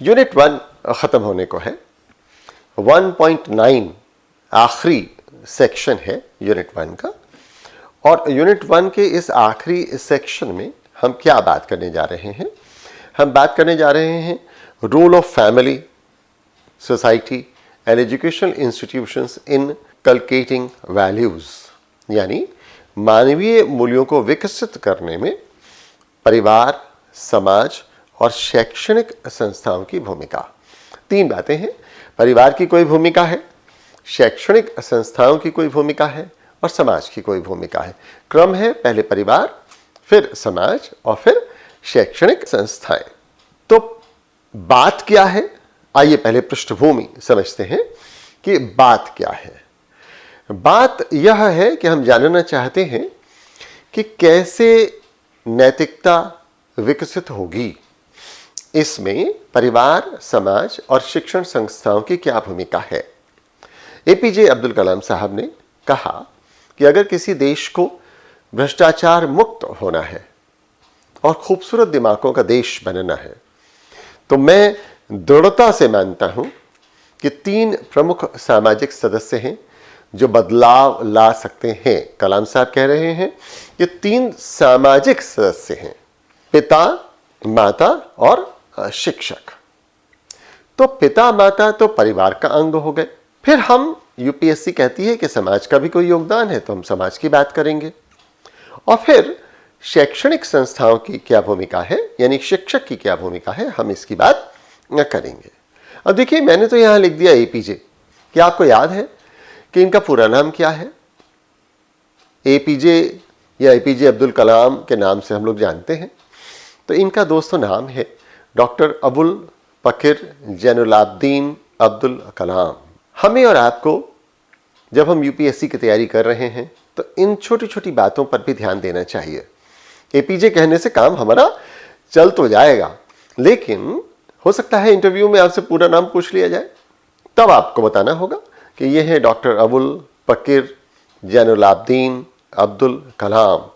Unit 1 ख़त्म होने को है। 1.9 आखिरी सेक्शन है यूनिट 1 का, और यूनिट 1 के इस आखिरी सेक्शन में हम क्या बात करने जा रहे हैं? हम बात करने जा रहे हैं role of family, society and educational institutions in inculcating values, यानी मानवीय मूल्यों को विकसित करने में परिवार, समाज और शैक्षणिक संस्थाओं की भूमिका। 3 बातें हैं। परिवार की कोई भूमिका है, शैक्षणिक संस्थाओं की कोई भूमिका है और समाज की कोई भूमिका है। क्रम है पहले परिवार, फिर समाज और फिर शैक्षणिक संस्थाएं। तो बात क्या है? आइए पहले पृष्ठभूमि समझते हैं कि बात क्या है। बात यह है कि हम जानना चाहते हैं कि कैसे नैतिकता विकसित होगी। इसमें परिवार, समाज और शिक्षण संस्थाओं की क्या भूमिका है। एपीजे अब्दुल कलाम साहब ने कहा कि अगर किसी देश को भ्रष्टाचार मुक्त होना है और खूबसूरत दिमागों का देश बनना है, तो मैं दृढ़ता से मानता हूं कि 3 प्रमुख सामाजिक सदस्य हैं जो बदलाव ला सकते हैं। कलाम साहब कह रहे हैं कि 3 सामाजिक सदस्य हैं, पिता, माता और शिक्षक। तो पिता माता तो परिवार का अंग हो गए। फिर हम यूपीएससी कहती है कि समाज का भी कोई योगदान है, तो हम समाज की बात करेंगे। और फिर शैक्षणिक संस्थाओं की क्या भूमिका है, यानी शिक्षक की क्या भूमिका है, हम इसकी बात करेंगे। अब देखिए, मैंने तो यहां लिख दिया एपीजे। क्या आपको याद है कि इनका पूरा नाम क्या है? एपीजे या एपीजे अब्दुल कलाम के नाम से हम लोग जानते हैं। तो इनका दोस्तों नाम है डॉक्टर अबुल पकिर जैनुलाब्दीन अब्दुल कलाम। हमें और आपको जब हम यूपीएससी की तैयारी कर रहे हैं तो इन छोटी छोटी बातों पर भी ध्यान देना चाहिए। एपीजे कहने से काम हमारा चल तो जाएगा, लेकिन हो सकता है इंटरव्यू में आपसे पूरा नाम पूछ लिया जाए, तब आपको बताना होगा कि यह है डॉक्टर अबुल पकिर जैनुलाब्दीन अब्दुल कलाम।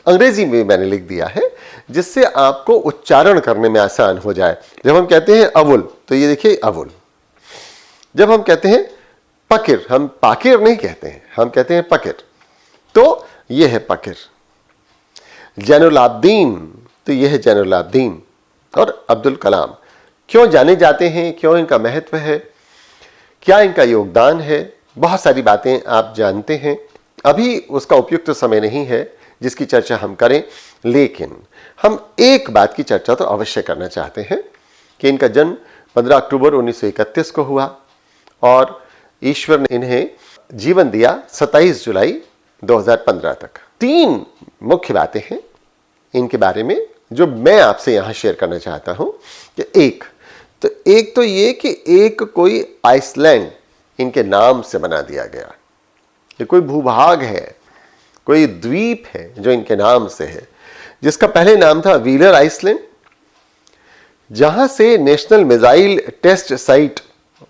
अंग्रेजी में मैंने लिख दिया है जिससे आपको उच्चारण करने में आसान हो जाए। जब हम कहते हैं अबुल, तो ये देखिए अबुल। जब हम कहते हैं पकिर, हम पाकिर नहीं कहते हैं, हम कहते हैं पकिर, तो यह है पकिर। जैनुलाब्दीन, तो यह है जैनुलाब्दीन। और अब्दुल कलाम क्यों जाने जाते हैं, क्यों इनका महत्व है, क्या इनका योगदान है, बहुत सारी बातें आप जानते हैं। अभी उसका उपयुक्त समय नहीं है जिसकी चर्चा हम करें, लेकिन हम एक बात की चर्चा तो अवश्य करना चाहते हैं कि इनका जन्म 15 अक्टूबर 1931 को हुआ और ईश्वर ने इन्हें जीवन दिया 27 जुलाई 2015 तक। 3 मुख्य बातें हैं इनके बारे में जो मैं आपसे यहां शेयर करना चाहता हूं कि एक तो ये कि एक कोई आइसलैंड इनके नाम से बना दिया गया। ये कोई भूभाग है, कोई द्वीप है जो इनके नाम से है, जिसका पहले नाम था व्हीलर आइसलैंड, जहां से national missile test site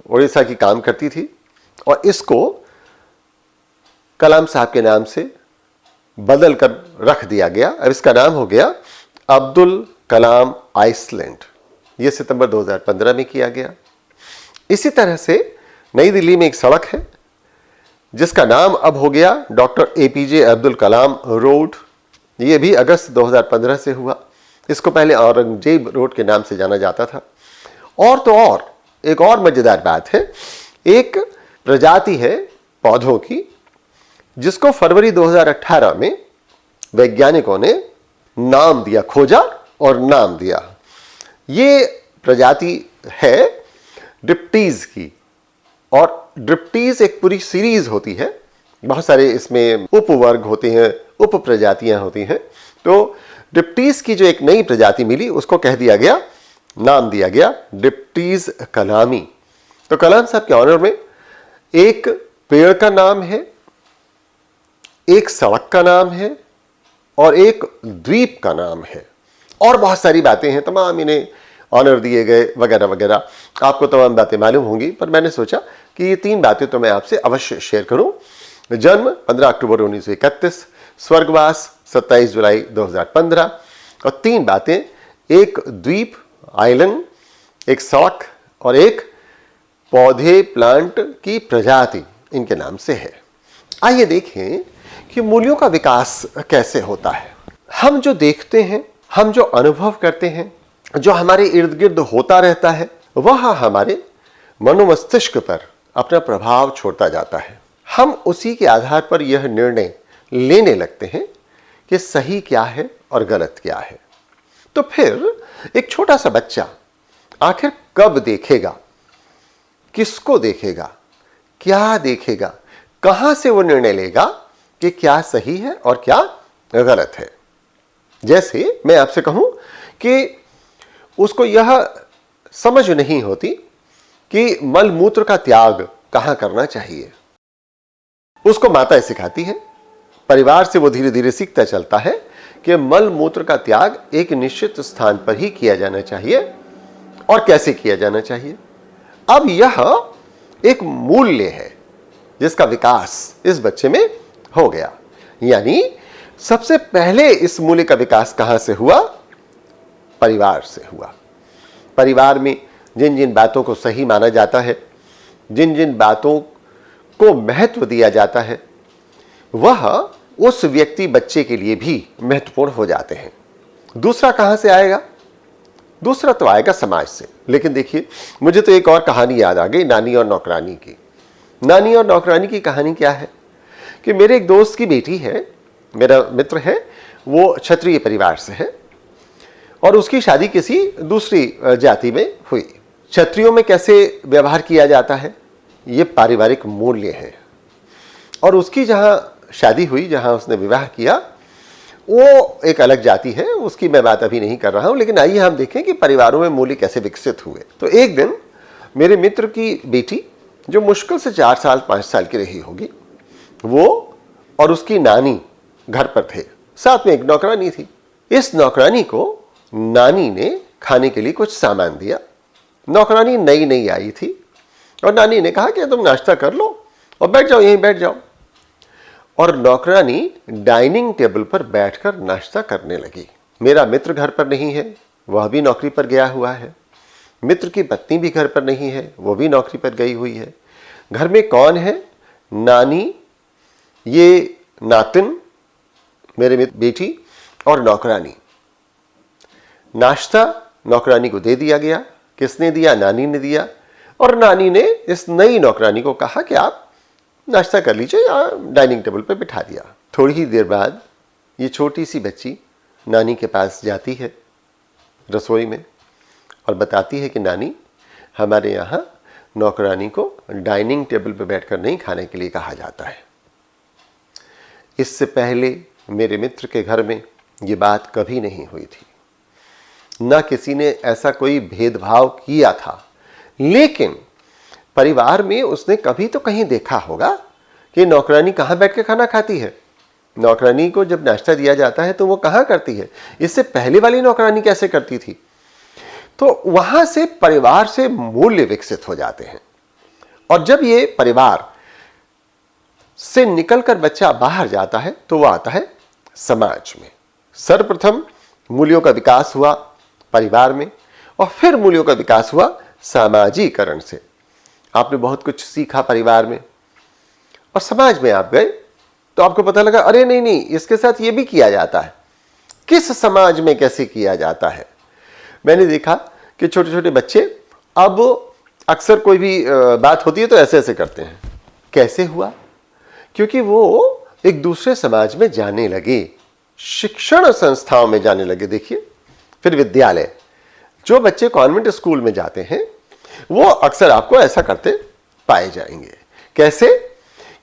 Orissa की काम करती थी, और इसको कलाम साहब के नाम से बदल कर रख दिया गया। अब इसका नाम हो गया अब्दुल कलाम आइसलैंड। यह सितंबर 2015 में किया गया। इसी तरह से नई दिल्ली में एक सड़क है जिसका नाम अब हो गया doctor APJ Abdul Kalam road. यह भी अगस्त 2015 से हुआ। इसको पहले औरंगजेब रोड के नाम से जाना जाता था। और तो और एक और मजेदार बात है, एक प्रजाति है पौधों की जिसको फरवरी 2018 में वैज्ञानिकों ने नाम दिया, खोजा और नाम दिया। ये प्रजाति है ड्रिप्टीज की, और ड्रिप्टीज एक पूरी सीरीज होती है, बहुत सारे इसमें उपवर्ग होते हैं, उप प्रजातियां होती हैं। तो ड्रिप्टीज की जो एक नई प्रजाति मिली उसको कह दिया गया, नाम दिया गया ड्रिप्टीज कलामी। तो कलाम साहब के ऑनर में एक पेड़ का नाम है, एक सड़क का नाम है और एक द्वीप का नाम है, और बहुत सारी बातें हैं, तमाम इन्हें ऑनर दिए गए वगैरह वगैरह। आपको तमाम बातें मालूम होंगी, पर मैंने सोचा कि ये 3 बातें तो मैं आपसे अवश्य शेयर करूं। जन्म 15 अक्टूबर 1931, स्वर्गवास 27 जुलाई 2015, और 3 बातें, एक द्वीप आइलैंड एक सड़क और एक पौधे प्लांट की प्रजाति इनके नाम से है। आइए देखें कि मूल्यों का विकास कैसे होता है। हम जो देखते हैं, हम जो अनुभव करते हैं, जो हमारे इर्द गिर्द होता रहता है, वह हमारे मनोमस्तिष्क पर अपना प्रभाव छोड़ता जाता है। हम उसी के आधार पर यह निर्णय लेने लगते हैं कि सही क्या है और गलत क्या है। तो फिर एक छोटा सा बच्चा आखिर कब देखेगा, किसको देखेगा, क्या देखेगा, कहां से वो निर्णय लेगा कि क्या सही है और क्या गलत है। जैसे मैं आपसे कहूं कि उसको यह समझ नहीं होती कि मल मूत्र का त्याग कहां करना चाहिए। उसको माता सिखाती है, परिवार से वो धीरे धीरे सीखता चलता है कि मल मूत्र का त्याग एक निश्चित स्थान पर ही किया जाना चाहिए और कैसे किया जाना चाहिए। अब यह एक मूल्य है जिसका विकास इस बच्चे में हो गया। यानी सबसे पहले इस मूल्य का विकास कहां से हुआ? परिवार से हुआ। परिवार में जिन जिन बातों को सही माना जाता है, जिन जिन बातों को महत्व दिया जाता है, वह उस व्यक्ति बच्चे के लिए भी महत्वपूर्ण हो जाते हैं। दूसरा कहां से आएगा? दूसरा तो आएगा समाज से। लेकिन देखिए, मुझे तो एक और कहानी याद आ गई, नानी और नौकरानी की। नानी और नौकरानी की कहानी क्या है कि मेरे एक दोस्त की बेटी है, मेरा मित्र है, वो क्षत्रिय परिवार से है और उसकी शादी किसी दूसरी जाति में हुई। क्षत्रियों में कैसे व्यवहार किया जाता है, ये पारिवारिक मूल्य है। और उसकी जहां शादी हुई, जहां उसने विवाह किया, वो एक अलग जाति है, उसकी मैं बात अभी नहीं कर रहा हूं। लेकिन आइए हम देखें कि परिवारों में मूल्य कैसे विकसित हुए। तो एक दिन मेरे मित्र की बेटी, जो मुश्किल से 4 साल 5 साल की रही होगी, वो और उसकी नानी घर पर थे, साथ में एक नौकरानी थी। इस नौकरानी को नानी ने खाने के लिए कुछ सामान दिया। नौकरानी नई नई आई थी और नानी ने कहा कि तुम नाश्ता कर लो और बैठ जाओ, यहीं बैठ जाओ। और नौकरानी डाइनिंग टेबल पर बैठकर नाश्ता करने लगी। मेरा मित्र घर पर नहीं है, वह भी नौकरी पर गया हुआ है। मित्र की पत्नी भी घर पर नहीं है, वो भी नौकरी पर गई हुई है। घर में कौन है? नानी, ये नातिन, मेरे मित्र बेटी और नौकरानी। नाश्ता नौकरानी को दे दिया गया। किसने दिया? नानी ने दिया। और नानी ने इस नई नौकरानी को कहा कि आप नाश्ता कर लीजिए, या डाइनिंग टेबल पर बिठा दिया। थोड़ी ही देर बाद ये छोटी सी बच्ची नानी के पास जाती है रसोई में और बताती है कि नानी, हमारे यहाँ नौकरानी को डाइनिंग टेबल पर बैठकर नहीं खाने के लिए कहा जाता है। इससे पहले मेरे मित्र के घर में ये बात कभी नहीं हुई थी, ना किसी ने ऐसा कोई भेदभाव किया था। लेकिन परिवार में उसने कभी तो कहीं देखा होगा कि नौकरानी कहाँ बैठ के खाना खाती है। नौकरानी को जब नाश्ता दिया जाता है तो वो कहाँ करती है? इससे पहले वाली नौकरानी कैसे करती थी? तो वहां से परिवार से मूल्य विकसित हो जाते हैं। और जब ये परिवार से निकलकर बच्चा बाहर जाता है तो वह आता है समाज में। सर्वप्रथम मूल्यों का विकास हुआ परिवार में और फिर मूल्यों का विकास हुआ सामाजिकरण से। आपने बहुत कुछ सीखा परिवार में और समाज में आप गए तो आपको पता लगा, अरे नहीं नहीं, इसके साथ ये भी किया जाता है। किस समाज में कैसे किया जाता है? मैंने देखा कि छोटे छोटे बच्चे अब अक्सर कोई भी बात होती है तो ऐसे ऐसे करते हैं। कैसे हुआ? क्योंकि वो एक दूसरे समाज में जाने लगे, शिक्षण संस्थाओं में जाने लगे। देखिए, फिर विद्यालय, जो बच्चे कॉन्वेंट स्कूल में जाते हैं वो अक्सर आपको ऐसा करते पाए जाएंगे। कैसे?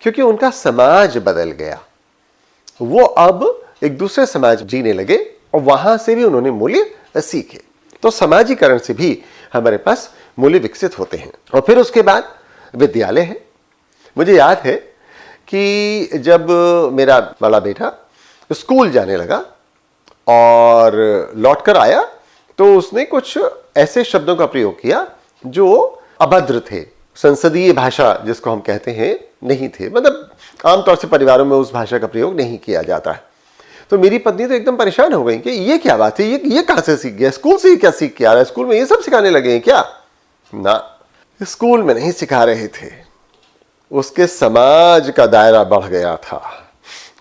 क्योंकि उनका समाज बदल गया, वो अब एक दूसरे समाज जीने लगे और वहां से भी उन्होंने मूल्य सीखे। तो समाजीकरण से भी हमारे पास मूल्य विकसित होते हैं। और फिर उसके बाद विद्यालय है। मुझे याद है कि जब मेरा बड़ा बेटा स्कूल जाने लगा और लौटकर आया तो उसने कुछ ऐसे शब्दों का प्रयोग किया जो अभद्र थे, संसदीय भाषा जिसको हम कहते हैं नहीं थे। मतलब आमतौर से परिवारों में उस भाषा का प्रयोग नहीं किया जाता है। तो मेरी पत्नी तो एकदम परेशान हो गई कि ये क्या बात है, ये कहां से सीख गया, स्कूल से ही क्या सीख के आ रहा है, स्कूल में ये सब सिखाने लगे हैं क्या? ना, स्कूल में नहीं सिखा रहे थे, उसके समाज का दायरा बढ़ गया था।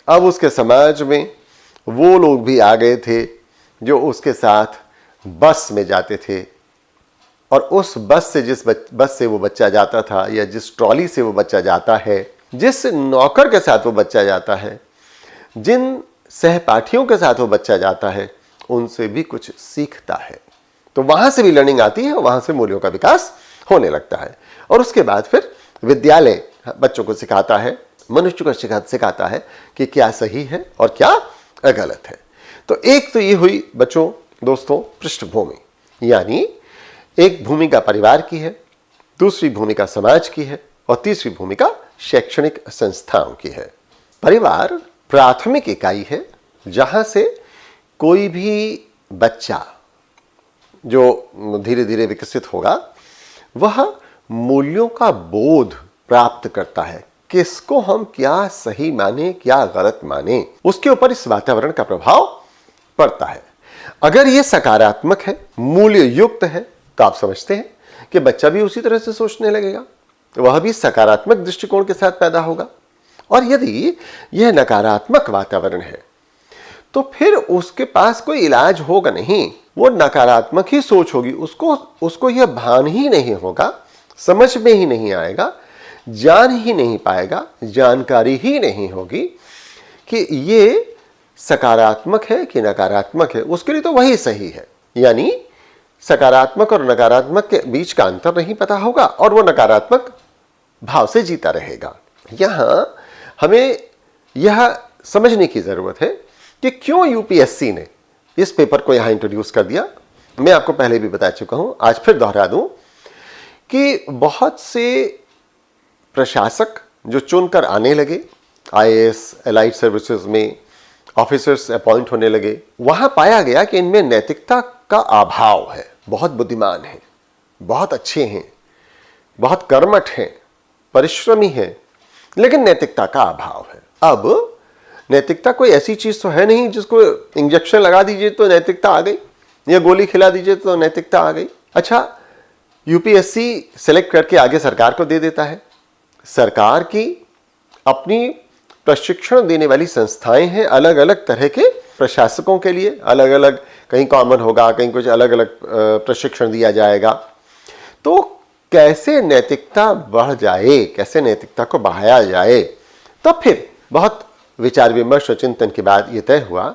अब उसके समाज में वो लोग भी आ गए थे जो उसके साथ बस में जाते थे, और उस बस से बस से वो बच्चा जाता था, या जिस ट्रॉली से वो बच्चा जाता है, जिस नौकर के साथ वो बच्चा जाता है, जिन सहपाठियों के साथ वो बच्चा जाता है, उनसे भी कुछ सीखता है। तो वहां से भी लर्निंग आती है, वहां से मूल्यों का विकास होने लगता है। और उसके बाद फिर विद्यालय बच्चों को सिखाता है, मनुष्य को सिखाता है कि क्या सही है और क्या गलत है। तो एक तो ये हुई बच्चों, दोस्तों, पृष्ठभूमि, यानी एक भूमिका परिवार की है, दूसरी भूमिका समाज की है, और तीसरी भूमिका शैक्षणिक संस्थाओं की है। परिवार प्राथमिक इकाई है जहां से कोई भी बच्चा जो धीरे धीरे विकसित होगा वह मूल्यों का बोध प्राप्त करता है। किसको हम क्या सही माने, क्या गलत माने, उसके ऊपर इस वातावरण का प्रभाव पड़ता है। अगर यह सकारात्मक है, मूल्य युक्त है, तो आप समझते हैं कि बच्चा भी उसी तरह से सोचने लगेगा, वह भी सकारात्मक दृष्टिकोण के साथ पैदा होगा। और यदि यह नकारात्मक वातावरण है तो फिर उसके पास कोई इलाज होगा नहीं, वो नकारात्मक ही सोच होगी, उसको यह भान ही नहीं होगा, समझ में ही नहीं आएगा, जान ही नहीं पाएगा, जानकारी ही नहीं होगी कि ये सकारात्मक है कि नकारात्मक है। उसके लिए तो वही सही है, यानी सकारात्मक और नकारात्मक के बीच का अंतर नहीं पता होगा और वो नकारात्मक भाव से जीता रहेगा। यहां हमें यह समझने की जरूरत है कि क्यों यूपीएससी ने इस पेपर को यहां इंट्रोड्यूस कर दिया। मैं आपको पहले भी बता चुका हूं, आज फिर दोहरा दूं कि बहुत से प्रशासक जो चुनकर आने लगे, आईएएस, एलाइड सर्विसेज में ऑफिसर्स अपॉइंट होने लगे, वहां पाया गया कि इनमें नैतिकता का अभाव है। बहुत बुद्धिमान हैं, बहुत अच्छे हैं, बहुत कर्मठ हैं, परिश्रमी हैं, लेकिन नैतिकता का अभाव है। अब नैतिकता कोई ऐसी चीज तो है नहीं जिसको इंजेक्शन लगा दीजिए तो नैतिकता आ गई, या गोली खिला दीजिए तो नैतिकता आ गई। अच्छा, यूपीएससी सेलेक्ट करके आगे सरकार को दे देता है। सरकार की अपनी प्रशिक्षण देने वाली संस्थाएं हैं, अलग अलग तरह के प्रशासकों के लिए, अलग अलग, कहीं कॉमन होगा, कहीं कुछ अलग अलग प्रशिक्षण दिया जाएगा। तो कैसे नैतिकता बढ़ जाए, कैसे नैतिकता को बढ़ाया जाए, तब फिर बहुत विचार विमर्श और चिंतन के बाद यह तय हुआ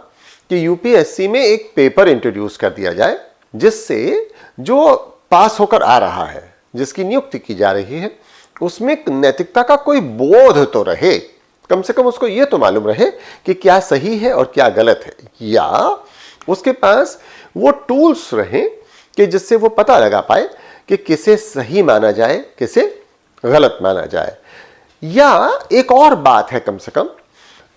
कि यूपीएससी में एक पेपर इंट्रोड्यूस कर दिया जाए, जिससे जो पास होकर आ रहा है, जिसकी नियुक्ति की जा रही है, उसमें नैतिकता का कोई बोध तो रहे, कम से कम उसको यह तो मालूम रहे कि क्या सही है और क्या गलत है, या उसके पास वो टूल्स रहें कि जिससे वो पता लगा पाए कि किसे सही माना जाए, किसे गलत माना जाए। या एक और बात है, कम से कम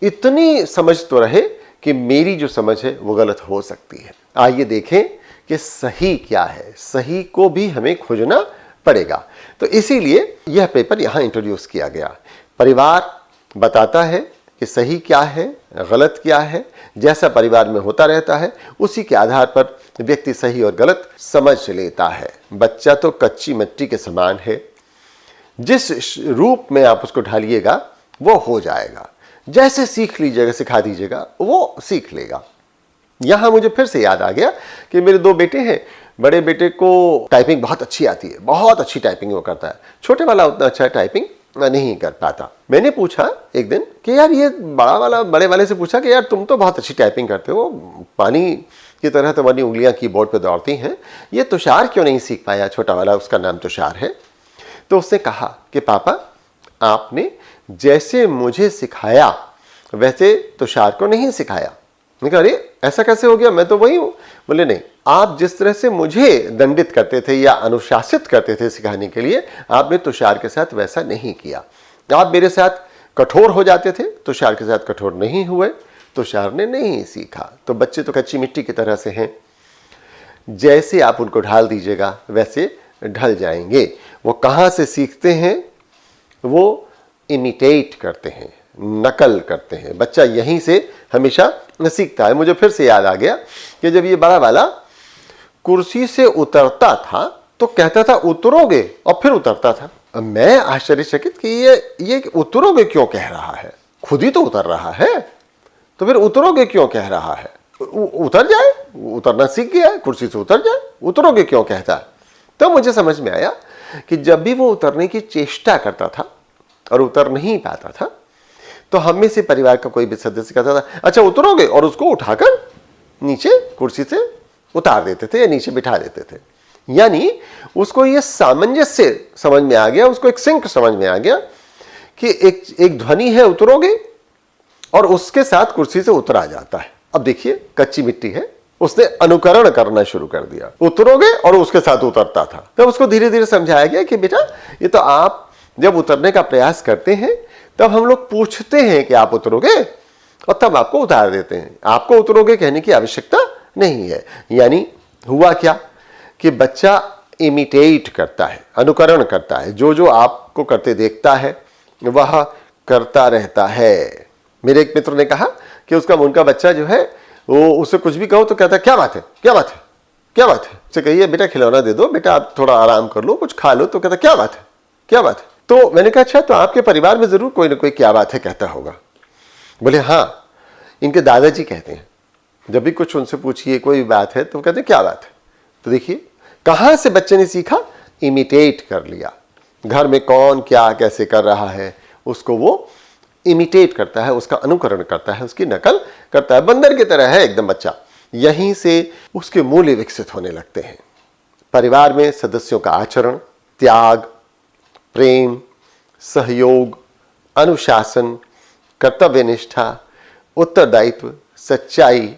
इतनी समझ तो रहे कि मेरी जो समझ है वो गलत हो सकती है। आइए देखें कि सही क्या है, सही को भी हमें खोजना पड़ेगा। तो इसीलिए यह पेपर यहां इंट्रोड्यूस किया गया। परिवार बताता है कि सही क्या है, गलत क्या है, जैसा परिवार में होता रहता है उसी के आधार पर व्यक्ति सही और गलत समझ लेता है। बच्चा तो कच्ची मिट्टी के समान है, जिस रूप में आप उसको ढालिएगा वो हो जाएगा, जैसे सीख लीजिएगा, सिखा दीजिएगा, वो सीख लेगा। यहां मुझे फिर से याद आ गया कि मेरे दो बेटे हैं। बड़े बेटे को टाइपिंग बहुत अच्छी आती है, बहुत अच्छी टाइपिंग वो करता है। छोटे वाला उतना अच्छा टाइपिंग नहीं कर पाता। मैंने पूछा एक दिन कि यार, ये बड़े वाले से पूछा कि यार तुम तो बहुत अच्छी टाइपिंग करते हो, पानी की तरह तुम्हारी उंगलियां कीबोर्ड पे दौड़ती हैं, ये तुषार क्यों नहीं सीख पाया? छोटा वाला, उसका नाम तुषार है। तो उसने कहा कि पापा, आपने जैसे मुझे सिखाया वैसे तुषार को नहीं सिखाया। मैं कहा, अरे ऐसा कैसे हो गया, मैं तो वही हूं। बोले नहीं, आप जिस तरह से मुझे दंडित करते थे या अनुशासित करते थे सिखाने के लिए, आपने तुषार के साथ वैसा नहीं किया। आप मेरे साथ कठोर हो जाते थे, तुषार के साथ कठोर नहीं हुए, तुषार ने नहीं सीखा। तो बच्चे तो कच्ची मिट्टी की तरह से हैं, जैसे आप उनको ढाल दीजिएगा वैसे ढल जाएंगे। वो कहां से सीखते हैं? वो इमिटेट करते हैं, नकल करते हैं। बच्चा यहीं से हमेशा सीखता है। मुझे फिर से याद आ गया कि जब ये बड़ा वाला कुर्सी से उतरता था तो कहता था उतरोगे, और फिर उतरता था। अब मैं आश्चर्यचकित कि ये उतरोगे क्यों कह रहा है, खुद ही तो उतर रहा है, तो फिर उतरोगे क्यों कह रहा है। उतर जाए, उतरना सीख गया है, कुर्सी से उतर जाए, उतरोगे क्यों कहता है। तो मुझे समझ में आया कि जब भी वो उतरने की चेष्टा करता था और उतर नहीं पाता था, तो हम में से परिवार का कोई भी सदस्य कहता था अच्छा उतरोगे, और उसको उठाकर नीचे कुर्सी से उतार देते थे या नीचे बिठा देते थे। यानी उसको ये सामंजस्य समझ में आ गया, उसको एक सिंक समझ में आ गया कि एक ध्वनि है उतरोगे, और उसके साथ कुर्सी से उतरा जाता है। अब देखिए कच्ची मिट्टी है, उसने अनुकरण करना शुरू कर दिया, उतरोगे और उसके साथ उतरता था। तब उसको धीरे धीरे समझाया गया कि बेटा ये तो आप जब उतरने का प्रयास करते हैं तब हम लोग पूछते हैं कि आप उतरोगे, और तब आपको उतार देते हैं। आपको उतरोगे कहने की आवश्यकता नहीं है। यानी हुआ क्या कि बच्चा इमिटेट करता है, अनुकरण करता है, जो जो आपको करते देखता है वह करता रहता है। मेरे एक मित्र ने कहा कि उनका बच्चा जो है वो उससे कुछ भी कहो तो कहता है क्या बात है, क्या बात है, क्या बात है। उससे कहिए बेटा खिलौना दे दो, बेटा आप थोड़ा आराम कर लो, कुछ खा लो, तो कहता क्या बात है, क्या बात है। तो मैंने कहा अच्छा तो आपके परिवार में जरूर कोई ना कोई क्या बात है कहता होगा। बोले हाँ, इनके दादाजी कहते हैं, जब भी कुछ उनसे पूछिए कोई बात है तो कहते क्या बात है। तो देखिए कहां से बच्चे ने सीखा, इमिटेट कर लिया। घर में कौन क्या कैसे कर रहा है उसको वो इमिटेट करता है, उसका अनुकरण करता है, उसकी नकल करता है। बंदर की तरह है एकदम बच्चा। यहीं से उसके मूल्य विकसित होने लगते हैं। परिवार में सदस्यों का आचरण, त्याग, प्रेम, सहयोग, अनुशासन, कर्तव्यनिष्ठा, उत्तरदायित्व, सच्चाई,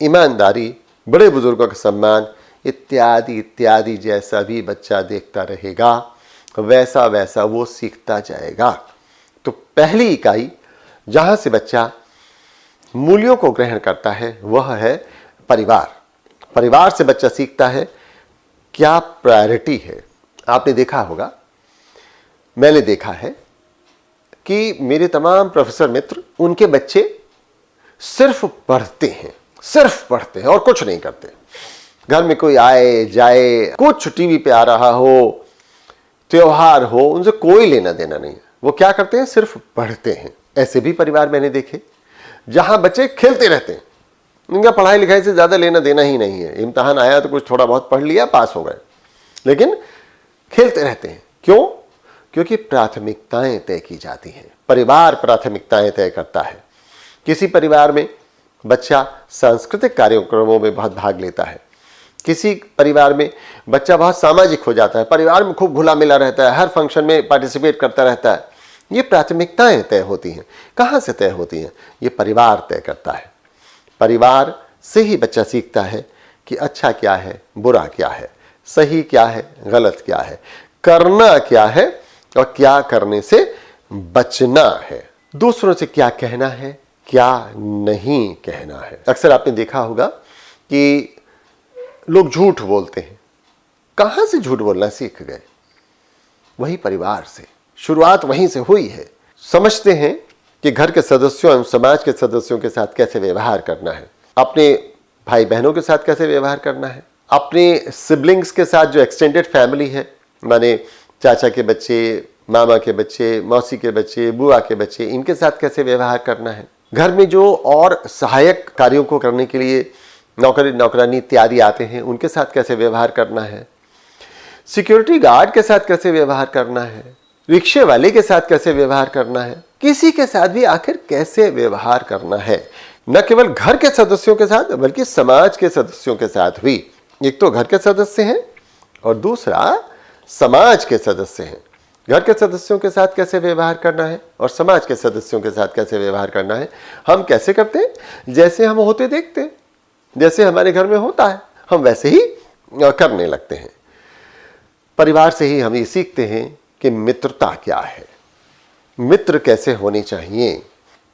ईमानदारी, बड़े बुजुर्गों का सम्मान इत्यादि इत्यादि जैसा भी बच्चा देखता रहेगा वैसा वैसा वो सीखता जाएगा। तो पहली इकाई जहां से बच्चा मूल्यों को ग्रहण करता है वह है परिवार। परिवार से बच्चा सीखता है क्या प्रायोरिटी है। आपने देखा होगा, मैंने देखा है कि मेरे तमाम प्रोफेसर मित्र, उनके बच्चे सिर्फ पढ़ते हैं और कुछ नहीं करते। घर में कोई आए जाए, कुछ टीवी पे आ रहा हो, त्योहार हो, उनसे कोई लेना देना नहीं। वो क्या करते हैं, सिर्फ पढ़ते हैं। ऐसे भी परिवार मैंने देखे जहां बच्चे खेलते रहते हैं, उनका पढ़ाई लिखाई से ज्यादा लेना देना ही नहीं है। इम्तिहान आया तो कुछ थोड़ा बहुत पढ़ लिया, पास हो गए, लेकिन खेलते रहते हैं। क्यों? क्योंकि प्राथमिकताएं तय की जाती हैं। परिवार प्राथमिकताएं तय करता है। किसी परिवार में बच्चा सांस्कृतिक कार्यक्रमों में बहुत भाग लेता है, किसी परिवार में बच्चा बहुत सामाजिक हो जाता है, परिवार में खूब घुला मिला रहता है, हर फंक्शन में पार्टिसिपेट करता रहता है। ये प्राथमिकताएं तय होती हैं। कहाँ से तय होती हैं? ये परिवार तय करता है। परिवार से ही बच्चा सीखता है कि अच्छा क्या है, बुरा क्या है, सही क्या है, गलत क्या है, करना क्या है और क्या करने से बचना है, दूसरों से क्या कहना है, क्या नहीं कहना है। अक्सर आपने देखा होगा कि लोग झूठ बोलते हैं। कहां से झूठ बोलना सीख गए? वही परिवार से। शुरुआत वहीं से हुई है। समझते हैं कि घर के सदस्यों एवं समाज के सदस्यों के साथ कैसे व्यवहार करना है, अपने भाई बहनों के साथ कैसे व्यवहार करना है, अपने सिबलिंग्स के साथ जो एक्सटेंडेड फैमिली है, माने चाचा के बच्चे, मामा के बच्चे, मौसी के बच्चे, बुआ के बच्चे, इनके साथ कैसे व्यवहार करना है। घर में जो और सहायक कार्यों को करने के लिए नौकरी नौकरानी इत्यादि आते हैं, उनके साथ कैसे व्यवहार करना है, सिक्योरिटी गार्ड के साथ कैसे व्यवहार करना है, रिक्शे वाले के साथ कैसे व्यवहार करना है, किसी के साथ भी आखिर कैसे व्यवहार करना है। न केवल घर के सदस्यों के साथ बल्कि समाज के सदस्यों के साथ भी। एक तो घर के सदस्य हैं और दूसरा समाज के सदस्य हैं। घर के सदस्यों के साथ कैसे व्यवहार करना है और समाज के सदस्यों के साथ कैसे व्यवहार करना है, हम कैसे करते हैं? जैसे हम होते देखते हैं, जैसे हमारे घर में होता है हम वैसे ही करने लगते हैं। परिवार से ही हम ये सीखते हैं कि मित्रता क्या है, मित्र कैसे होने चाहिए,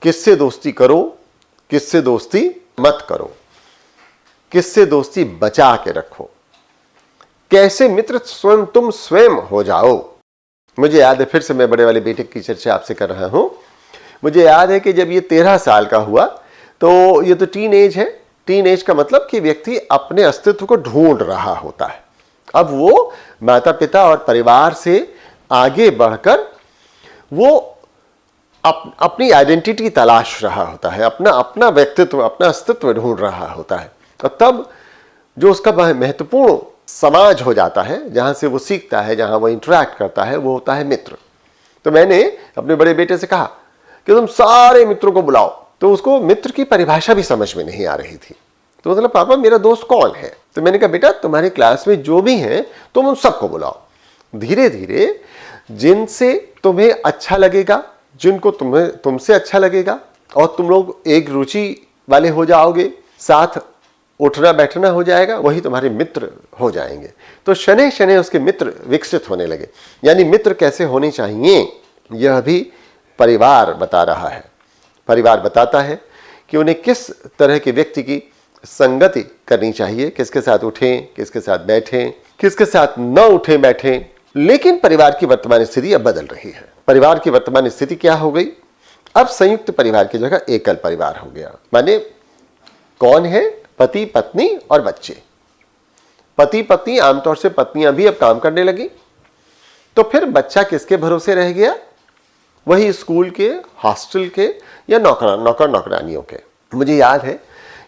किससे दोस्ती करो, किससे दोस्ती मत करो, किससे दोस्ती बचा के रखो, कैसे मित्र तुम स्वयं हो जाओ। मुझे याद है, फिर से मैं बड़े वाले बेटे की चर्चा आपसे कर रहा हूं। मुझे याद है कि जब ये 13 साल का हुआ तो ये तो टीन एज है। टीन एज का मतलब कि व्यक्ति अपने अस्तित्व को ढूंढ रहा होता है। अब वो माता पिता और परिवार से आगे बढ़कर वो अपनी आइडेंटिटी तलाश रहा होता है, अपना व्यक्तित्व, अपना अस्तित्व ढूंढ रहा होता है। और तब जो उसका महत्वपूर्ण समाज हो जाता है, जहां से वो सीखता है, जहां वो इंटरेक्ट करता है, वो होता है मित्र। तो मैंने अपने बड़े बेटे से कहा कि तुम सारे मित्रों को बुलाओ। तो उसको मित्र की परिभाषा भी समझ में नहीं आ रही थी। तो मतलब पापा मेरा दोस्त कौन है? तो मैंने कहा बेटा तुम्हारी क्लास में जो भी हैं तुम उन सबको बुलाओ। धीरे धीरे जिनसे तुम्हें अच्छा लगेगा, जिनको तुमसे अच्छा लगेगा और तुम लोग एक रुचि वाले हो जाओगे, साथ उठना बैठना हो जाएगा, वही तुम्हारे मित्र हो जाएंगे। तो शनै शनै उसके मित्र विकसित होने लगे। यानी मित्र कैसे होने चाहिए यह भी परिवार बता रहा है। परिवार बताता है कि उन्हें किस तरह के व्यक्ति की संगति करनी चाहिए, किसके साथ उठें, किसके साथ बैठें, किसके साथ न उठें बैठें। लेकिन परिवार की वर्तमान स्थिति अब बदल रही है। परिवार की वर्तमान स्थिति क्या हो गई? अब संयुक्त परिवार की जगह एकल परिवार हो गया। माने कौन है? पति पत्नी और बच्चे। पति पत्नी, आमतौर से पत्नियां भी अब काम करने लगी, तो फिर बच्चा किसके भरोसे रह गया? वही स्कूल के, हॉस्टल के या नौकर नौकरानियों के। मुझे याद है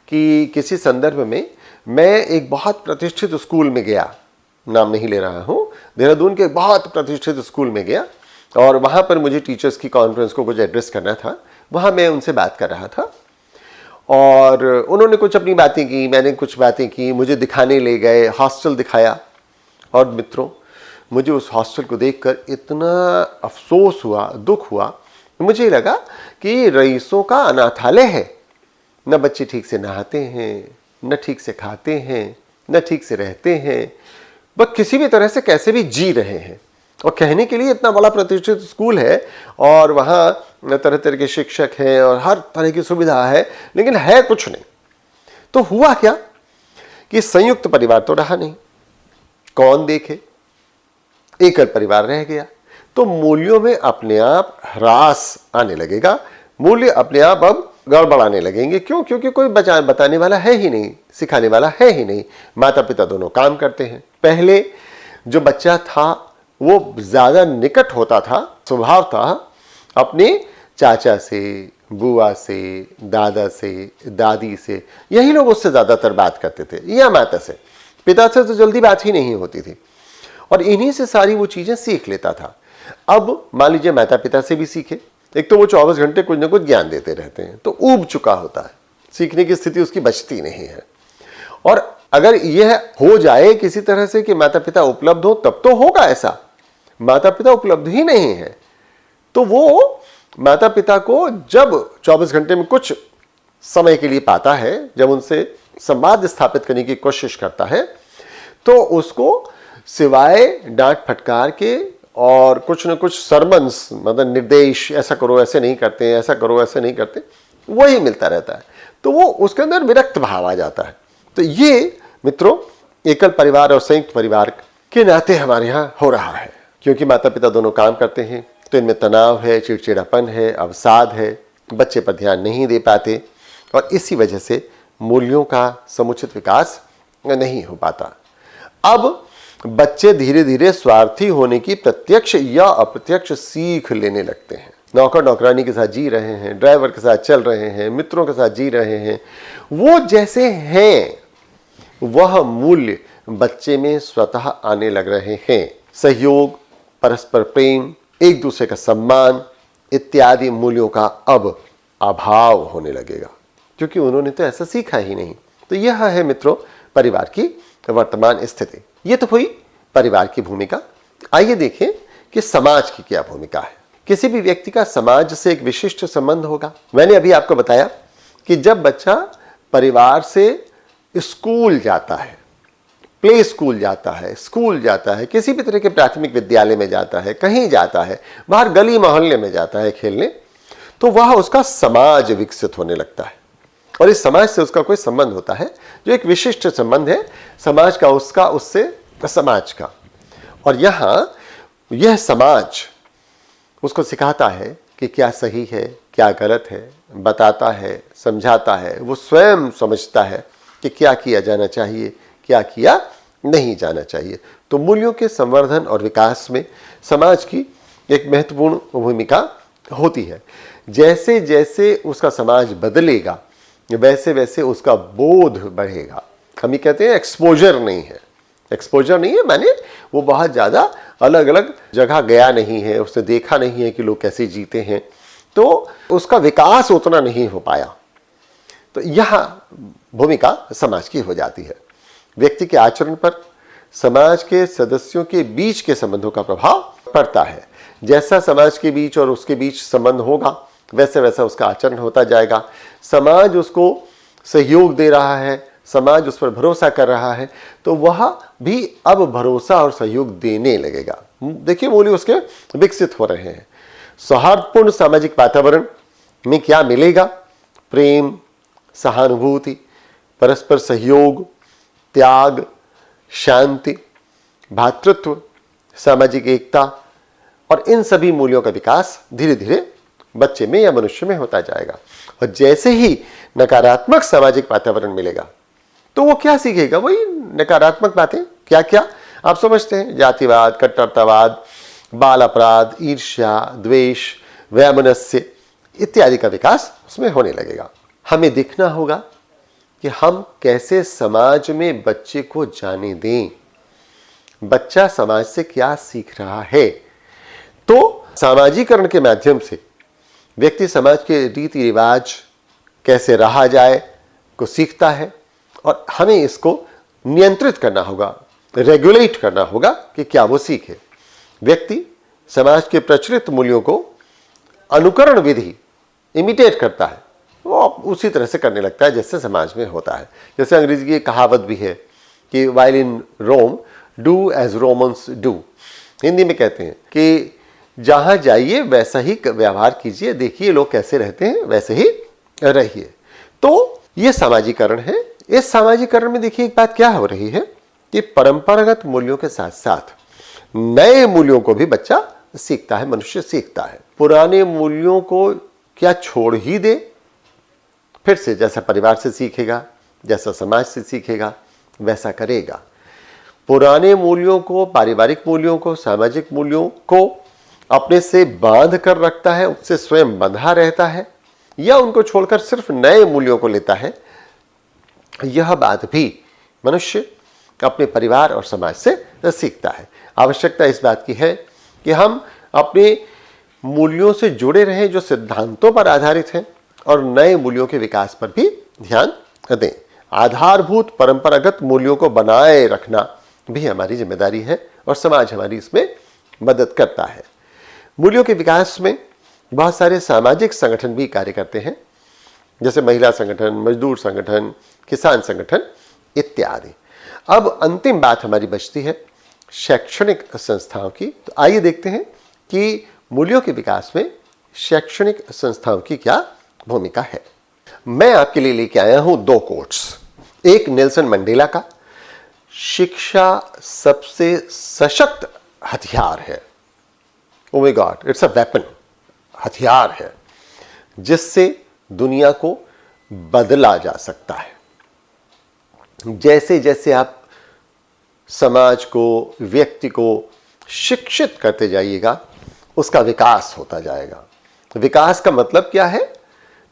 कि किसी संदर्भ में मैं एक बहुत प्रतिष्ठित स्कूल में गया, नाम नहीं ले रहा हूं, देहरादून के बहुत प्रतिष्ठित स्कूल में गया और वहां पर मुझे टीचर्स की कॉन्फ्रेंस को कुछ एड्रेस करना था। वहां मैं उनसे बात कर रहा था और उन्होंने कुछ अपनी बातें की, मैंने कुछ बातें की, मुझे दिखाने ले गए, हॉस्टल दिखाया। और मित्रों, मुझे उस हॉस्टल को देखकर इतना अफसोस हुआ, दुख हुआ। मुझे लगा कि रईसों का अनाथालय है। न बच्चे ठीक से नहाते हैं, न ठीक से खाते हैं, न ठीक से रहते हैं, बस किसी भी तरह से कैसे भी जी रहे हैं। और कहने के लिए इतना बड़ा प्रतिष्ठित स्कूल है और वहाँ तरह तरह के शिक्षक हैं और हर तरह की सुविधा है, लेकिन है कुछ नहीं। तो हुआ क्या कि संयुक्त परिवार तो रहा नहीं, कौन देखे, एकल परिवार रह गया। तो मूल्यों में अपने आप ह्रास आने लगेगा, मूल्य अपने आप अब गड़बड़ाने लगेंगे। क्यों? क्योंकि कोई बताने वाला है ही नहीं, सिखाने वाला है ही नहीं। माता पिता दोनों काम करते हैं। पहले जो बच्चा था वो ज्यादा निकट होता था, स्वभाव था अपने चाचा से, बुआ से, दादा से, दादी से, यही लोग उससे ज्यादातर बात करते थे, या माता से। पिता से तो जल्दी बात ही नहीं होती थी और इन्हीं से सारी वो चीजें सीख लेता था। अब मान लीजिए माता पिता से भी सीखे, एक तो वो 24 घंटे कुछ ना कुछ ज्ञान देते रहते हैं, तो ऊब चुका होता है, सीखने की स्थिति उसकी बचती नहीं है। और अगर यह हो जाए किसी तरह से कि माता पिता उपलब्ध हो, तब तो होगा ऐसा। माता पिता उपलब्ध ही नहीं है तो वो माता पिता को जब 24 घंटे में कुछ समय के लिए पाता है, जब उनसे संवाद स्थापित करने की कोशिश करता है, तो उसको सिवाय डांट फटकार के और कुछ न कुछ सरमन्स, मतलब निर्देश, ऐसा करो ऐसे नहीं करते, ऐसा करो ऐसे नहीं करते, वही मिलता रहता है। तो वो उसके अंदर विरक्त भाव आ जाता है। तो ये मित्रों एकल परिवार और संयुक्त परिवार के नाते हमारे यहाँ हो रहा है। क्योंकि माता पिता दोनों काम करते हैं तो इनमें तनाव है, चिड़चिड़ापन है, अवसाद है, बच्चे पर ध्यान नहीं दे पाते और इसी वजह से मूल्यों का समुचित विकास नहीं हो पाता। अब बच्चे धीरे धीरे स्वार्थी होने की प्रत्यक्ष या अप्रत्यक्ष सीख लेने लगते हैं। नौकर नौकरानी के साथ जी रहे हैं, ड्राइवर के साथ चल रहे हैं, मित्रों के साथ जी रहे हैं, वो जैसे हैं वह मूल्य बच्चे में स्वतः आने लग रहे हैं। सहयोग, परस्पर प्रेम, एक दूसरे का सम्मान इत्यादि मूल्यों का अब अभाव होने लगेगा, क्योंकि उन्होंने तो ऐसा सीखा ही नहीं। तो यह है मित्रों परिवार की वर्तमान स्थिति। ये तो हुई परिवार की भूमिका। आइए देखें कि समाज की क्या भूमिका है। किसी भी व्यक्ति का समाज से एक विशिष्ट संबंध होगा। मैंने अभी आपको बताया कि जब बच्चा परिवार से स्कूल जाता है, प्ले स्कूल जाता है, स्कूल जाता है, किसी भी तरह के प्राथमिक विद्यालय में जाता है, कहीं जाता है, बाहर गली मोहल्ले में जाता है खेलने, तो वह उसका समाज विकसित होने लगता है और इस समाज से उसका कोई संबंध होता है जो एक विशिष्ट संबंध है समाज का, उसका उससे समाज का। और यहां यह समाज उसको सिखाता है कि क्या सही है, क्या गलत है, बताता है, समझाता है, वो स्वयं समझता है कि क्या किया जाना चाहिए, क्या किया नहीं जाना चाहिए। तो मूल्यों के संवर्धन और विकास में समाज की एक महत्वपूर्ण भूमिका होती है। जैसे जैसे उसका समाज बदलेगा वैसे वैसे उसका बोध बढ़ेगा। हम ये कहते हैं एक्सपोजर नहीं है, एक्सपोजर नहीं है माने वो बहुत ज़्यादा अलग अलग जगह गया नहीं है, उसने देखा नहीं है कि लोग कैसे जीते हैं, तो उसका विकास उतना नहीं हो पाया। तो यह भूमिका समाज की हो जाती है। व्यक्ति के आचरण पर समाज के सदस्यों के बीच के संबंधों का प्रभाव पड़ता है। जैसा समाज के बीच और उसके बीच संबंध होगा वैसे वैसा उसका आचरण होता जाएगा। समाज उसको सहयोग दे रहा है, समाज उस पर भरोसा कर रहा है, तो वह भी अब भरोसा और सहयोग देने लगेगा। देखिए मूल्य उसके विकसित हो रहे हैं। सौहार्दपूर्ण सामाजिक वातावरण में क्या मिलेगा? प्रेम, सहानुभूति, परस्पर सहयोग, त्याग, शांति, भातृत्व, सामाजिक एकता और इन सभी मूल्यों का विकास धीरे धीरे बच्चे में या मनुष्य में होता जाएगा। और जैसे ही नकारात्मक सामाजिक वातावरण मिलेगा तो वो क्या सीखेगा? वही नकारात्मक बातें। क्या क्या आप समझते हैं? जातिवाद, कट्टरतावाद, बाल अपराध, ईर्ष्या, द्वेष, वैमनस्य इत्यादि का विकास उसमें होने लगेगा। हमें देखना होगा कि हम कैसे समाज में बच्चे को जाने दें, बच्चा समाज से क्या सीख रहा है। तो सामाजिकरण के माध्यम से व्यक्ति समाज के रीति रिवाज कैसे रहा जाए को सीखता है और हमें इसको नियंत्रित करना होगा, रेगुलेट करना होगा कि क्या वो सीखे। व्यक्ति समाज के प्रचलित मूल्यों को अनुकरण विधि इमिटेट करता है, वो उसी तरह से करने लगता है जैसे समाज में होता है। जैसे अंग्रेजी की कहावत भी है कि while in Rome do as Romans do. Hindi में कहते हैं कि जहां जाइए वैसा ही व्यवहार कीजिए, देखिए लोग कैसे रहते हैं वैसे ही रहिए। तो ये सामाजिकरण है। इस सामाजिकरण में देखिए एक बात क्या हो रही है कि परंपरागत मूल्यों के साथ साथ नए मूल्यों को भी बच्चा सीखता है, मनुष्य सीखता है। पुराने मूल्यों को क्या छोड़ ही दे? फिर से जैसा परिवार से सीखेगा, जैसा समाज से सीखेगा वैसा करेगा। पुराने मूल्यों को, पारिवारिक मूल्यों को, सामाजिक मूल्यों को अपने से बांध कर रखता है, उससे स्वयं बंधा रहता है, या उनको छोड़कर सिर्फ नए मूल्यों को लेता है, यह बात भी मनुष्य अपने परिवार और समाज से सीखता है। आवश्यकता इस बात की है कि हम अपने मूल्यों से जुड़े रहें जो सिद्धांतों पर आधारित हैं और नए मूल्यों के विकास पर भी ध्यान दें। आधारभूत परंपरागत मूल्यों को बनाए रखना भी हमारी जिम्मेदारी है और समाज हमारी इसमें मदद करता है। मूल्यों के विकास में बहुत सारे सामाजिक संगठन भी कार्य करते हैं, जैसे महिला संगठन, मजदूर संगठन, किसान संगठन इत्यादि। अब अंतिम बात हमारी बचती है शैक्षणिक संस्थाओं की। तो आइए देखते हैं कि मूल्यों के विकास में शैक्षणिक संस्थाओं की क्या भूमिका है। मैं आपके लिए लेके आया हूं दो कोट्स। एक नेल्सन मंडेला का, शिक्षा सबसे सशक्त हथियार है। Oh my God, it's a weapon, हथियार है जिससे दुनिया को बदला जा सकता है। जैसे जैसे आप समाज को, व्यक्ति को शिक्षित करते जाइएगा उसका विकास होता जाएगा। विकास का मतलब क्या है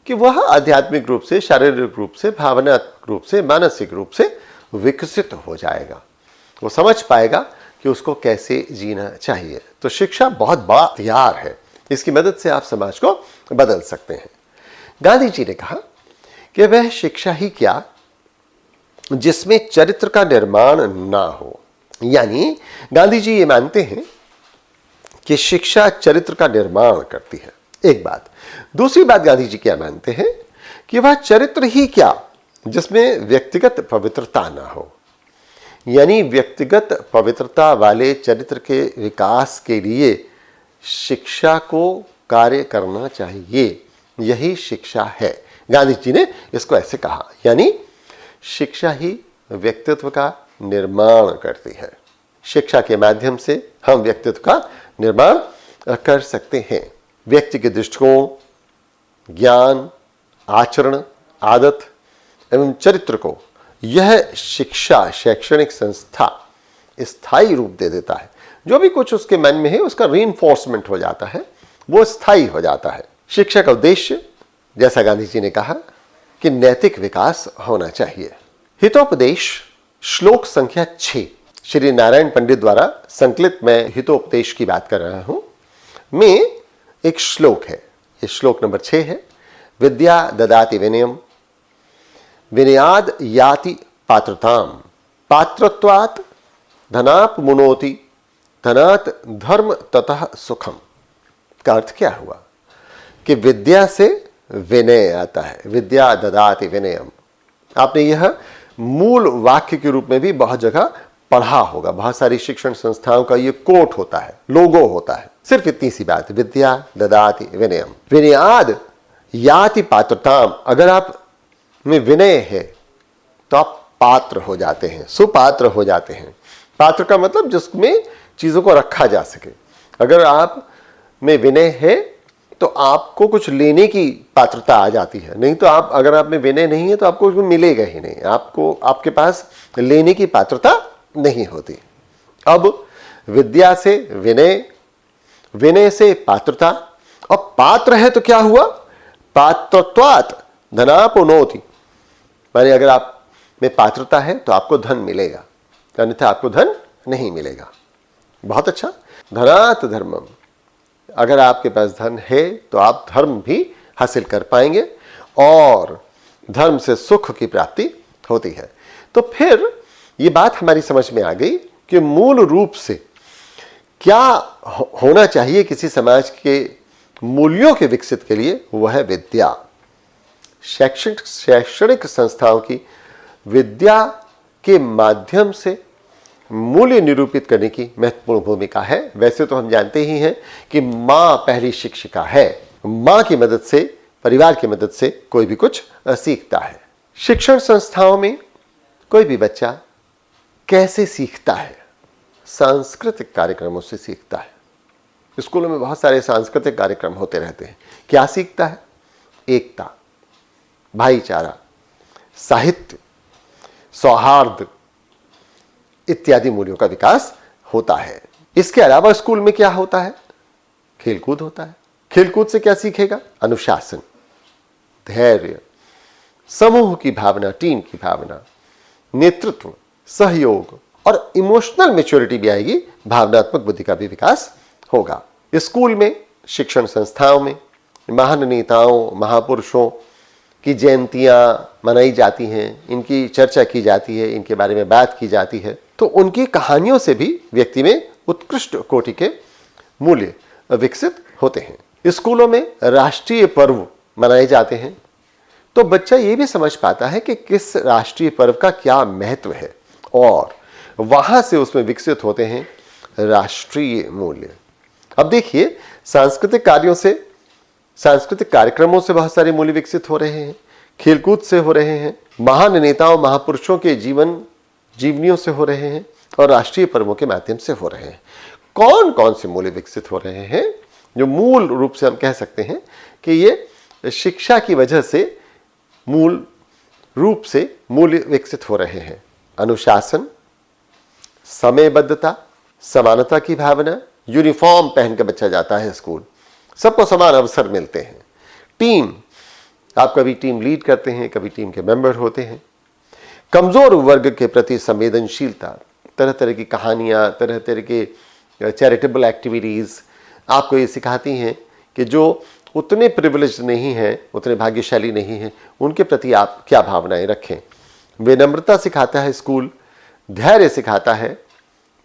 कि वह आध्यात्मिक रूप से, शारीरिक रूप से, भावनात्मक रूप से, मानसिक रूप से विकसित हो जाएगा। वो समझ पाएगा कि उसको कैसे जीना चाहिए। तो शिक्षा बहुत बड़ा हथियार है, इसकी मदद से आप समाज को बदल सकते हैं। गांधी जी ने कहा कि वह शिक्षा ही क्या जिसमें चरित्र का निर्माण ना हो। यानी गांधी जी ये मानते हैं कि शिक्षा चरित्र का निर्माण करती है, एक बात। दूसरी बात गांधी जी क्या मानते हैं कि वह चरित्र ही क्या जिसमें व्यक्तिगत पवित्रता ना हो। यानी व्यक्तिगत पवित्रता वाले चरित्र के विकास के लिए शिक्षा को कार्य करना चाहिए, यही शिक्षा है। गांधी जी ने इसको ऐसे कहा, यानी शिक्षा ही व्यक्तित्व का निर्माण करती है। शिक्षा के माध्यम से हम व्यक्तित्व का निर्माण कर सकते हैं। व्यक्ति के दृष्टिकोण, ज्ञान, आचरण, आदत एवं चरित्र को यह शिक्षा, शैक्षणिक संस्था स्थायी रूप दे देता है। जो भी कुछ उसके मन में है उसका रीइंफोर्समेंट हो जाता है, वो स्थायी हो जाता है। शिक्षा का उद्देश्य, जैसा गांधी जी ने कहा, कि नैतिक विकास होना चाहिए। हितोपदेश श्लोक संख्या 6 श्री नारायण पंडित द्वारा संकलित, मैं हितोपदेश की बात कर रहा हूं, में एक श्लोक है। ये श्लोक नंबर 6 है। विद्या ददाति विनयम, विनयाद याति पात्रताम, पात्रत्वात् धनाप्नुनोति, धनात् धर्म ततः सुखम। का अर्थ क्या हुआ कि विद्या से विनय आता है। विद्या ददाति विनयम, आपने यह मूल वाक्य के रूप में भी बहुत जगह पढ़ा होगा। बहुत सारी शिक्षण संस्थाओं का ये कोट होता है, लोगो होता है। सिर्फ इतनी सी बात, विद्या ददाति विनयम, विनयाद याति पात्रताम। अगर आप में विनय है तो आप पात्र हो जाते हैं, सुपात्र हो जाते हैं। पात्र का मतलब जिसमें चीजों को रखा जा सके। अगर आप में विनय है तो आपको कुछ लेने की पात्रता आ जाती है, नहीं तो आप, अगर आप में विनय नहीं है तो आपको कुछ मिलेगा ही नहीं, आपको, आपके पास लेने की पात्रता नहीं होती। अब विद्या से विनय, विनय से पात्रता, और पात्र है तो क्या हुआ, पात्रत्वात् धनाप्नुनोति, माने अगर आप में पात्रता है तो आपको धन मिलेगा, अन्यथा आपको धन नहीं मिलेगा। बहुत अच्छा। धनात् धर्मम, अगर आपके पास धन है तो आप धर्म भी हासिल कर पाएंगे और धर्म से सुख की प्राप्ति होती है। तो फिर ये बात हमारी समझ में आ गई कि मूल रूप से क्या होना चाहिए किसी समाज के मूल्यों के विकसित के लिए, वह है विद्या। शैक्षणिक संस्थाओं की विद्या के माध्यम से मूल्य निरूपित करने की महत्वपूर्ण भूमिका है। वैसे तो हम जानते ही हैं कि मां पहली शिक्षिका है। मां की मदद से, परिवार की मदद से कोई भी कुछ सीखता है। शिक्षण संस्थाओं में कोई भी बच्चा कैसे सीखता है? सांस्कृतिक कार्यक्रमों से सीखता है। स्कूलों में बहुत सारे सांस्कृतिक कार्यक्रम होते रहते हैं। क्या सीखता है? एकता, भाईचारा, साहित्य, सौहार्द इत्यादि मूल्यों का विकास होता है। इसके अलावा स्कूल में क्या होता है? खेलकूद होता है। खेलकूद से क्या सीखेगा? अनुशासन, धैर्य, समूह की भावना, टीम की भावना, नेतृत्व, सहयोग और इमोशनल मैच्योरिटी भी आएगी। भावनात्मक बुद्धि का भी विकास होगा। स्कूल में, शिक्षण संस्थाओं में महान नेताओं, महापुरुषों की जयंतियां मनाई जाती हैं, इनकी चर्चा की जाती है, इनके बारे में बात की जाती है। तो उनकी कहानियों से भी व्यक्ति में उत्कृष्ट कोटि के मूल्य विकसित होते हैं। स्कूलों में राष्ट्रीय पर्व मनाए जाते हैं तो बच्चा ये भी समझ पाता है कि किस राष्ट्रीय पर्व का क्या महत्व है और वहां से उसमें विकसित होते हैं राष्ट्रीय मूल्य। अब देखिए, सांस्कृतिक कार्यों से, सांस्कृतिक कार्यक्रमों से बहुत सारे मूल्य विकसित हो रहे हैं, खेलकूद से हो रहे हैं, महान नेताओं, महापुरुषों के जीवनियों से हो रहे हैं और राष्ट्रीय पर्वों के माध्यम से हो रहे हैं। कौन कौन से मूल्य विकसित हो रहे हैं जो मूल रूप से हम कह सकते हैं कि ये शिक्षा की वजह से मूल रूप से मूल्य विकसित हो रहे हैं? अनुशासन, समयबद्धता, समानता की भावना, यूनिफॉर्म पहन के बच्चा जाता है स्कूल, सबको समान अवसर मिलते हैं। टीम, आप कभी टीम लीड करते हैं, कभी टीम के मेंबर होते हैं। कमजोर वर्ग के प्रति संवेदनशीलता, तरह तरह की कहानियां, तरह तरह के चैरिटेबल एक्टिविटीज आपको ये सिखाती हैं कि जो उतने प्रिविलेज नहीं हैं, उतने भाग्यशाली नहीं हैं, उनके प्रति आप क्या भावनाएं रखें। विनम्रता सिखाता है स्कूल, धैर्य सिखाता है,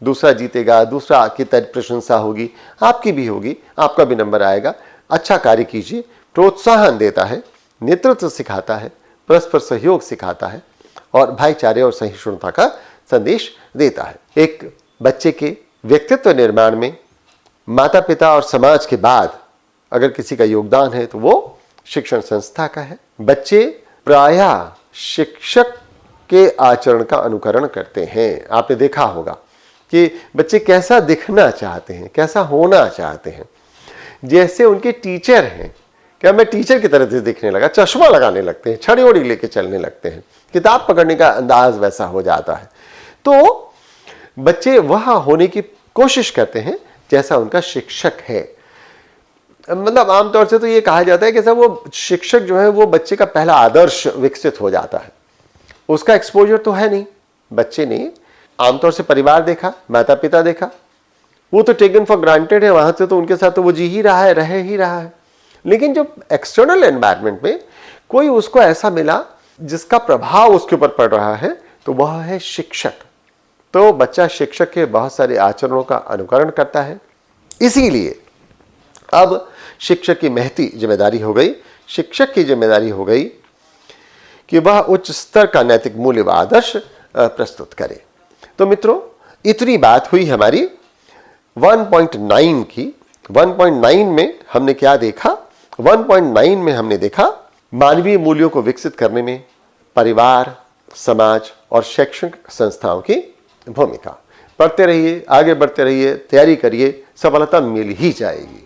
दूसरा जीतेगा, दूसरा की प्रशंसा होगी, आपकी भी होगी, आपका भी नंबर आएगा, अच्छा कार्य कीजिए, प्रोत्साहन देता है, नेतृत्व सिखाता है, परस्पर सहयोग सिखाता है और भाईचारे और सहिष्णुता का संदेश देता है। एक बच्चे के व्यक्तित्व निर्माण में माता पिता और समाज के बाद अगर किसी का योगदान है तो वो शिक्षण संस्था का है। बच्चे प्रायः शिक्षक के आचरण का अनुकरण करते हैं। आपने देखा होगा कि बच्चे कैसा दिखना चाहते हैं, कैसा होना चाहते हैं, जैसे उनके टीचर हैं, क्या मैं टीचर की तरह से दिखने लगा, चश्मा लगाने लगते हैं, छड़ी वड़ी लेके चलने लगते हैं, किताब पकड़ने का अंदाज वैसा हो जाता है। तो बच्चे वह होने की कोशिश करते हैं जैसा उनका शिक्षक है। मतलब आमतौर से तो ये कहा जाता है कि सब वो शिक्षक जो है वो बच्चे का पहला आदर्श विकसित हो जाता है। उसका एक्सपोजर तो है नहीं, बच्चे ने आमतौर से परिवार देखा, माता पिता देखा, वो तो टेकन फॉर ग्रांटेड है, वहां से तो उनके साथ तो वो जी ही रहा है, रह ही रहा है। लेकिन जब एक्सटर्नल एनवायरनमेंट में कोई उसको ऐसा मिला जिसका प्रभाव उसके ऊपर पड़ रहा है, तो वह है शिक्षक। तो बच्चा शिक्षक के बहुत सारे आचरणों का अनुकरण करता है। इसीलिए अब शिक्षक की महती जिम्मेदारी हो गई, शिक्षक की जिम्मेदारी हो गई कि वह उच्च स्तर का नैतिक मूल्य व आदर्श प्रस्तुत करे। तो मित्रों, इतनी बात हुई हमारी 1.9 की। 1.9 में हमने क्या देखा? 1.9 में हमने देखा मानवीय मूल्यों को विकसित करने में परिवार, समाज और शैक्षणिक संस्थाओं की भूमिका। पढ़ते रहिए, आगे बढ़ते रहिए, तैयारी करिए, सफलता मिल ही जाएगी।